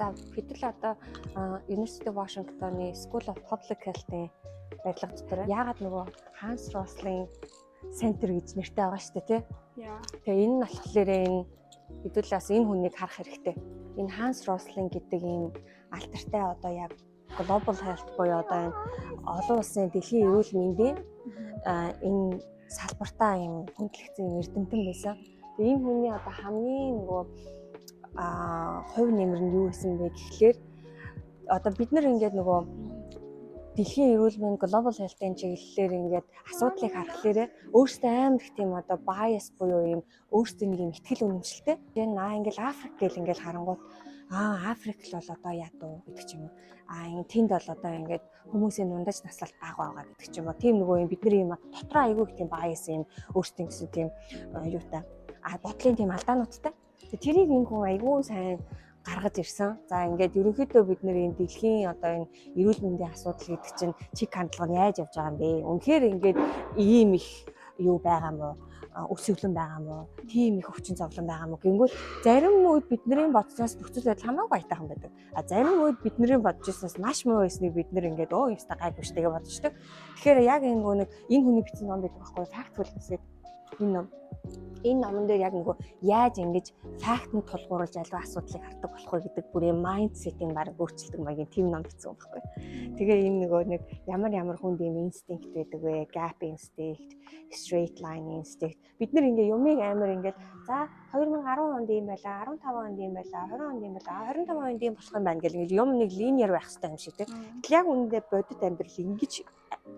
За хэдүүл одоо University of Washington-ы School of Public Health-ийн барилга дотор яагаад нөгөө Hans Rosling Center гэж нэртэй байгаа шүү дээ тий. Тэгээ энэ нь болохоор энэ хэдүүл бас энэ хүнийг харах хэрэгтэй. Энэ Hans Rosling гэдэг ийм алтартай одоо яг global health буюу одоо энэ олон улсын дэлхийн эрүүл мэндийн энэ салбартаа ийм хүндлэгдсэн эрдэмтэн байсан. Тэгээ энэ хүний одоо хамгийн нөгөө хувь нэмэр нь юу гэсэн бэ гэхлээр одоо бид нар ингээд нөгөө дэлхийн эрүүл мэнд global health-ийн чиглэлээр ингээд асуудлыг харахлаарэ өөртөө амар их тийм одоо bias буюу юм өөртөө нэг юм ихтгэл үнэмшилтэй. Тэгээ ингээл Африк гэл ингээл харангуут Африк л бол одоо яадуу гэдэг ч юм уу. Энэ тэнд бол одоо ингээд хүмүүсийн дундаж наслалт бага байгаа гэдэг ч юм уу. Тийм нөгөө юм бидний юм дотроо айгүй их тийм bias юм өөртөө гэсэн тийм юутай бодлын тийм алдаануудтай. Тэрийг энэ хүн айгүй сайн гаргаж ирсэн. За ингээд ерөнхийдөө бид нэр энэ дэлхийн одоо энэ эрүүл мэндийн асуудал гэдэг чинь чиг хандлага нь яаж явж байгаа юм бэ? Үнэхээр ингээд ийм их юу байгаа мó? Өсвөлэн байгаа мó? Тийм их өвчин зовлон байгаа мó? Гэнгүүт зарим үед бидний бодсоос нөхцөл байдал хамаагүй айтайхан байдаг. Зарим үед бидний бодож ирсэнээс маш муу байсныг бид нэр ингээд ёстой гайгүй штайгээ бодчихдог. Тэгэхээр яг энэ нэг энэ хүний бичсэн ном байдаг байхгүй factfulness гэдэг энэ номон дээр яг нөгөө яаж ингэж фактанд тулгуурлаж аливаа асуудлыг хардаг болох вэ гэдэг бүр юм майндсетийн баг өөрчилдөг маягийн тийм ном бичсэн байхгүй. Тэгээ энэ нөгөө нэг ямар хүнд юм инстинкт байдаг вэ? Gap instinct, straight line instinct. Бид нар ингээ юмыг амар ингээд за 2010 онд ийм байлаа, 15 онд ийм байлаа, 20 онд ийм байлаа, 25 онд ийм болох юм байна гэл ингээ юм нэг линейр байх хэрэгтэй юм шиг тийм. Тэгэл яг үүндээ бодит амьдрал ингэж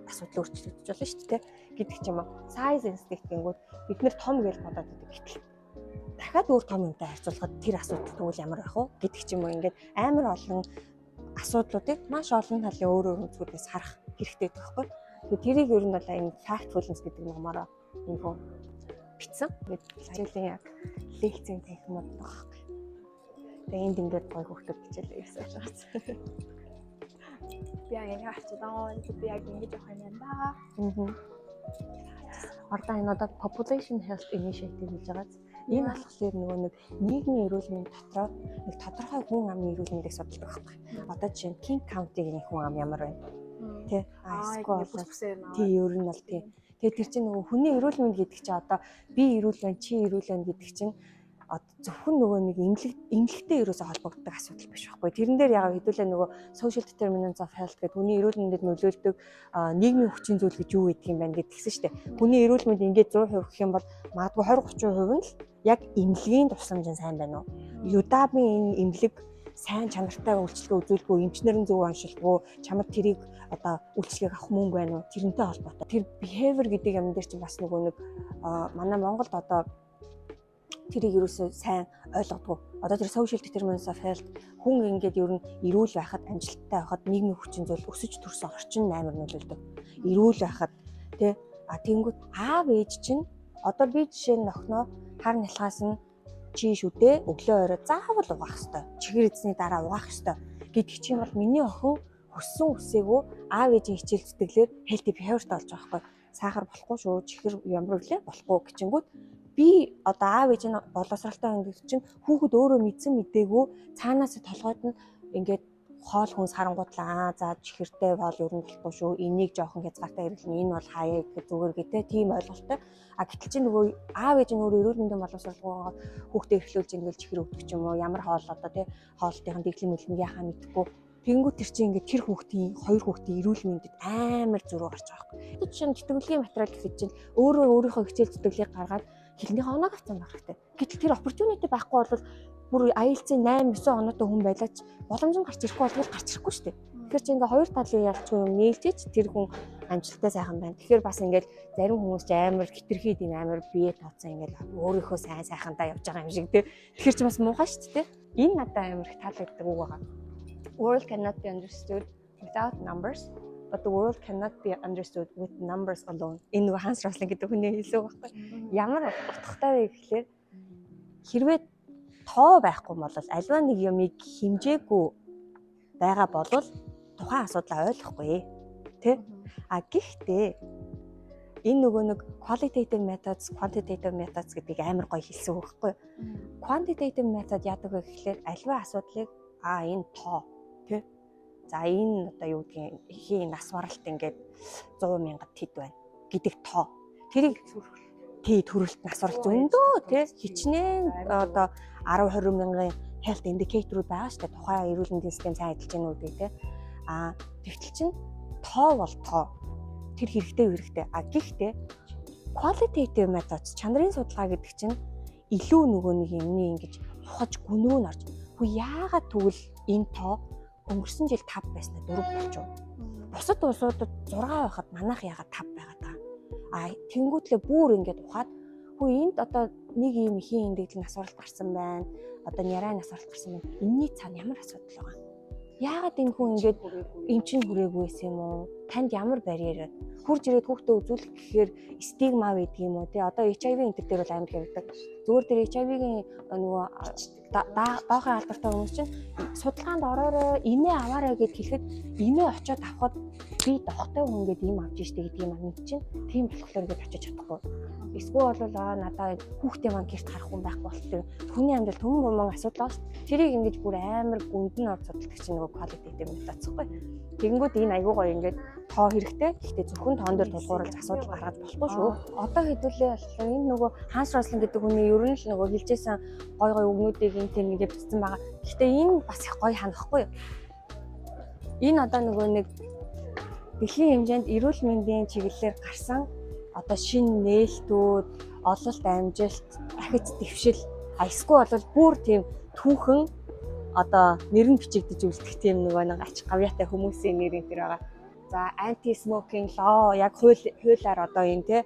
асуудал өөрчлөгдөж болно шүү дээ гэдэг ч юм уу. Size instinct гэнгүүт бид нэр том гэж бодоод байдаг гэтэл дахиад өөр том юмтай харьцуулахад тэр асуудал тэгвэл ямар байх вэ гэдэг ч юм уу. Ингээд амар олон асуудлуудыг маш олон талын өөр үзгүүдээс харах хэрэгтэй байхгүй. Тэгээ тэрийг ер нь бол энэ factfulness гэдэг номороо энэ хүн бичсэн. Ажлын яг лекцийн техникуд байгаа. Тэгээ энэ дэмдээд гой хөвгтөд хичээлээ гэсэн шахаж. Би яг ингэ харцгаа би яг ингэж явах юм да. Ордоо энэ одоо population health initiative гэж байгаа. Энэ болохоор нөгөө нэг нийгмийн эрүүл мэнд дотроо нэг тодорхой хүн амын эрүүл мэндийг судалдаг байхгүй. Одоо жишээ нь King County-гийн хүн ам ямар байна? Тэ? Тий, ер нь бол тий. Тэгээ тэр чинь нөгөө хүний эрүүл мэнд гэдэг чинь одоо би эрүүл байна, чи эрүүл байна гэдэг чинь зөвхөн нөгөө нэг эмнэлэгтэй ерөөсөө холбогддог асуудал биш байхгүй. Тэрэн дээр яг хэдүүлээ нөгөө social determinants of health гэдэг хүний эрүүл мэндэд нөлөөлдөг нийгмийн хүчин зүйл гэж юу гэдэг юм байна гэдгийгсэн шүү дээ. Хүний эрүүл мэнд ингээд 100% гэх юм бол магадгүй 20-30% нь л яг эмнэлгийн тусламж нь сайн байна уу? UW-ийн энэ эмнэлэг сайн чанартай үйлчлэгээ үзүүлэхгүй, эмчнэрийн зөв оншилгүй, чамд тэрийг одоо үйлчлэгийг авах мөнгө байна уу? Тэрнтэй холбоотой. Тэр behavior гэдэг юм дээр чинь бас нөгөө нэг манай Монголд одоо тэрийг юусоо сайн ойлгодгоо. Одоо тэр social determinants of health хүн ингээд ер нь эрүүл байхад, амжилттай байхад нийгмийн хүчин зүйл өсөж төрсөн орчин амар нөлөөлдөг. Эрүүл байхад тий тэнгүүт аав ээж чинь одоо би жишээ нь охиноо хар нялхаас нь чи шүү дээ өглөө орой заавал угаах ёстой. Чихэр эзний дараа угаах ёстой гэдэг чинь бол миний охин хүссэн үсээгөө аав ээжийн хичээл зүтгэлээр healthy behaviorтай болж байгаа байхгүй. Сахар болохгүй шүү, чихэр ямар вүлээ болохгүй гэчингүүт би одоо аав ээж нь боловсралтай хүн гэдэг чинь хүүхэд өөрөө мэдсэн мдээгүй цаанаас толгойд нь ингээд хоол хүнс харангуудлаа за чихэртэй бол ер нь болохгүй шүү, энийг жоохон хязгаартай хэрэглэн энэ бол хаяа гэх зүгээр гэдэг тийм ойлголттой. Гэтэл чи нөгөө аав ээж нь өөрөө эрүүл мэндийн боловсралгүйгээр хүүхдээ эрхлүүлж ингээл чихэр өгдөг ч юм уу, ямар хоол одоо тий хоолтын дэглэм мэлмэг яхаа мэдхгүй. Тэнгүүт тэр чинь ингээд тэр хүүхдийн хоёр хүүхдийн эрүүл мэндэд амар зөрүү гарч байгаа байхгүй. Тэр чинь тэтгэлгийн материал гэхэд чинь өөрийнхөө хичээл зүтгэлийг гаргаад хэлнийхээ оноог авсан байх хэрэгтэй. Гэтэл тэр opportunity байхгүй бол бүр IELTS-ийн 8-9 оноотой хүн байлаач боломж нь гарч ирэхгүй бол гарч ирэхгүй шүү дээ. Тэгэхээр чи ингээ хоёр талын ялцгүй юм нээлжиж тэр хүн амжилттай сайхан байна. Тэгэхээр бас ингээд зарим хүмүүс ч амар хитрхийд юм амар бие тооцсон ингээд өөрийнхөө сайн сайхандаа явж байгаа юм шиг тий. Тэгэхээр чи бас муухай шүү дээ. Энэ надад амар их таалагддаг үг байгаа. World cannot be understood without numbers, but the world cannot be understood with numbers alone. Энэ Hans Rosling гэдэг хүний хэлсэн үг байхгүй. Ямар утгатай вэ гэхлээр хэрвээ тоо байхгүй бол альва нэг юмыг хэмжээгүй байгаа бол тухайн асуудлаа ойлгохгүй тий. Гэхдээ энэ нөгөө нэг qualitative methods, quantitative methods гэдгийг амар гоё хэлсэн үг байхгүй. Quantitative method яадаг вэ гэхлээр альва асуудлыг энэ тоо тий. За энэ одоо юу гэдгийг хийн нас баралт ингээд 100,000 хэд байна гэдэг тоо. Тэрийг төрөлт нас баралт зөндөө тий хичнээн одоо 10-20 мянган health indicator-ууд байгаа шүү дээ. Тухайн эрүүл мэндийн систем сайн ажиллаж байна уу гэдэг тий. Тэгтэл чинь тоо бол тоо. Тэр хэрэгтэй. Гэхдээ qualitative methods чанарын судалгаа гэдэг чинь илүү нөгөө нэг юмний ингэж ухаж гүнөө нь орж. Хөө яагаад тэгвэл энэ тоо өнгөрсөн жил 5 байснаа 4 болчихов. Бусад улсуудад 6 байхад манайх яагаад 5 байгаад байгаа. Тэнгүүтлээ бүр ингэж ухаад хөө энд одоо нэг юм ихийн эндэгдэл насваралт гарсан байна. Одоо нярай насваралт гарсан байна. Энэний цаана ямар асуудал байгаа? Яагаад энэ хүн ингэж эмчин хүрээгүй байсан юм уу? Танд ямар барьераад хурж ирээд хүүхдээ үзүүлэх гэхээр стигма байдаг юм уу? Тэ одоо HIV энтер дээр бол амар хэрэгдэг. Зүгээр дээр HIV-гийн нөгөө даахын алдартай хүмүүс чинь судалгаанд ороорой, имээ аваарай гэд хэлэхэд имээ очиод авахд би дохтой хүн ингээд им авч штэ гэдэг юм аа чинь тийм болохоор ингээд очиж чадахгүй. Эсвэл бол надаа хүүхдээ маань гэрт харах хүн байхгүй болтой. Хүний амьдрал төмөн бомон асуудал байна. Тэрийг ингэж бүр амар гүнд нь орж судалдаг чинь нөгөө qualitative методсхгүй. Тэгэнгүүт энэ аягүй гоё ингээд тоо хэрэгтэй. Гэхдээ зөвхөн тоон дээр тулгуурлаж асуудал гаргаж болохгүй шүү. Одоо хэдүүлээ болохоор энэ нөгөө Ханс Рослин гэдэг хүний ер нь л нөгөө хэлжсэн гоё өгнүүдийг энэ тийм нэгэ бичсэн байгаа. Гэхдээ энэ бас их гоё ханахгүй юу? Энэ одоо нөгөө нэг дэлхийн хэмжээнд эрүүл мэндийн чиглэлээр гарсан одоо шинэ нээлтүүд, ололт амжилт, дахиж дэвшил, эсвэл бол бүр тийм түүхэн одоо нэр нь бичигдэж үлдэх тийм нөгөө нэг ач гавьяатай хүмүүсийн нэр энэ төр байгаа. За anti smoking law яг хуулиар одоо энэ те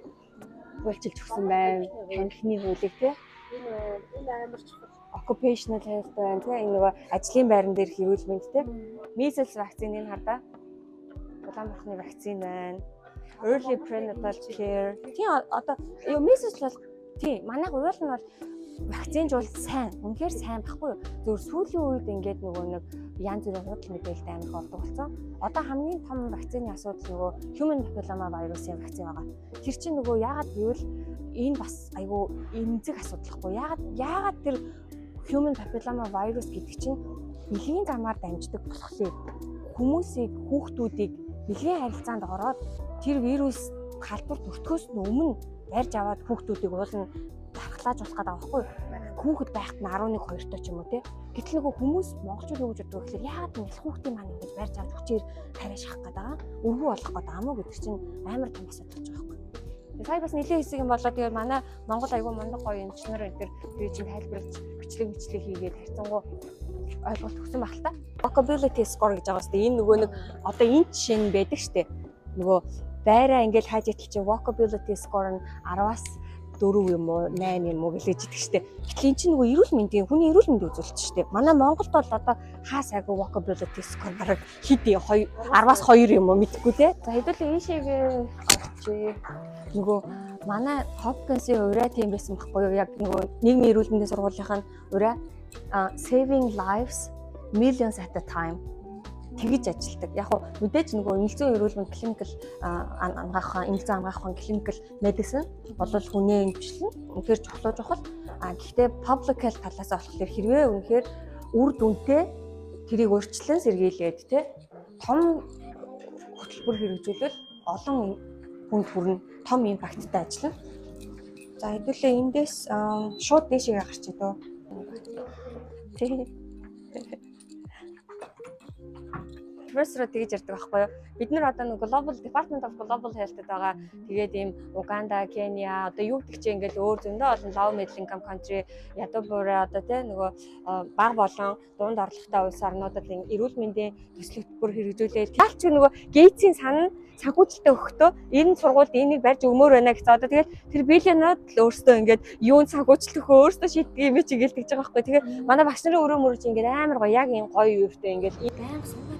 хуульчилж өгсөн байна. Танхимны хуулийг те Энэ амар чухал. occupational health байна те энэ нөгөө ажлын байран дээр хэрүүл мэнд те measles вакциныг хардаа улаан махны вакцин байна. Early prenatal care. Тийм одоо measles бол тийм манай уул нь бол вакцинж бол сайн. Үнэхээр сайн байхгүй юу? Зөвхөн сүүлийн үед ингээд нөгөө нэг янз бүрийн худал мэдээлэл амар болдог болсон. Одоо хамгийн том вакцины асуудал нөгөө human papilloma viruсын вакцин байгаа. Тэр чинь нөгөө яагаад гэвэл энэ бас айгүй эмзэг асуудал байхгүй. Яагаад тэр human papilloma virus гэдэг чинь нэлийн замаар дамждаг болохоор хүмүүсийг хүүхдүүдийг нэлийн харилцаанд ороод тэр вирус халдварт өртөхөөс өмнө барьж аваад хүүхдүүдийг уулна дархлааж болох гэдэг байхгүй юу? Хүүхэд байхад нь 11-2 ч юм уу те. Гэтэл нөгөө хүмүүс монголчууд юу гэж боддог вэ гэхээр яагаад энэ хүүхдийн маань ингэж барьж аваад хүчээр тариа шахах гэдэг байгаа. Өргөө болох гэдэг амуу гэдэг чинь амар том асуудал болж байгаа байхгүй юу? Сая бас нэлээд хэсэг юм болоо тэгээд манай Монгол аягүй мундаг гоё инженер энэ төр тэр чинь тайлбарлаж бичлэг хийгээд харьцангуй ойлголт өгсөн баг л та. Walkability score гэж байгаа хэвээр энэ нөгөө нэг одоо энэ жишээ нь байдаг штэ. Нөгөө байраа ингээл хайж идэл чи walkability score нь 10-аас 4 юм уу 8 юм уу гэлээж идэх штэ. Гэтэл эн чинь нөгөө эрүүл мэндийн хүний эрүүл мэндийн үзүүлэлт штэ. Манай Монголд бол одоо хаа сайгүй walkability score бараг хэд 10-аас 2 юм уу мэдхгүй те. За хэдүүлээ ийшээгээ орчээ. Нөгөө манай Hopkins-ийн ураа тийм байсан байхгүй юу? Яг нөгөө нийгмийн эрүүл мэндийн сургуулийн ураа saving lives millions at a time тэгж ажилдаг. Яг хөө мэдээж нөгөө эмнэлзэн эрүүл мэнд clinical эмнэлзэн амгаах clinical medicine бол хүнээ эмчлэн үнэхээр чухал. Гэхдээ public health талаас болохоор хэрвээ үнэхээр үр дүнтэй тэрийг өөрчлөн сэргийлээд те том хөтөлбөр хэрэгжүүлэл олон хүнд хүрнэ, том импакттай ажиллана. За хэдүүлээ эндээс шууд дээшээ гарчээ дөө. Профессор тэгж ярьдаг байхгүй юу? Бид нар одоо нэг Global Department of Global Health-д байгаа. Тэгээд ийм Уганда, Кения одоо юу гэдэг чинь ингээл өөр зөндөө олон low middle income country ядуу буурай одоо тийм нөгөө бага болон дунд орлоготой улс орнуудад эрүүл мэндийн төсөл хөтөлбөр хэрэгжүүлээд ялч нөгөө Гейтсийн санхүүжилттэй өгөхдөө энэ сургуульд энийг барьж өгмөр байна гэсэн. Одоо тэгээд тэр биллионод л өөрсдөө ингээд юунд санхүүжилт өгөө өөрсдөө шийддэг юм чи гэлдэж байгаа байхгүй. Тэгээд манай багш нарын өрөө мөрөж ингээд амар гоё яг энэ гоё юутай ингээд байнга суугаад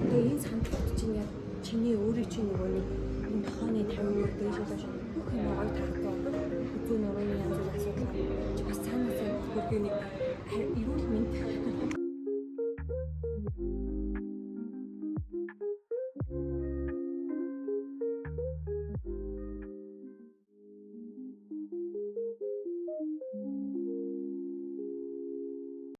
тэгээ энэ сандлт чинь яг чиний өөрийн чинь нөгөө нэг энэ тохооны 50% дээшээ бүх юм гоё таахгүй бол үзүү нурууны янз бүрийн асуудал чи бас цаанаасаа хөргөнийг эрүүл мэнд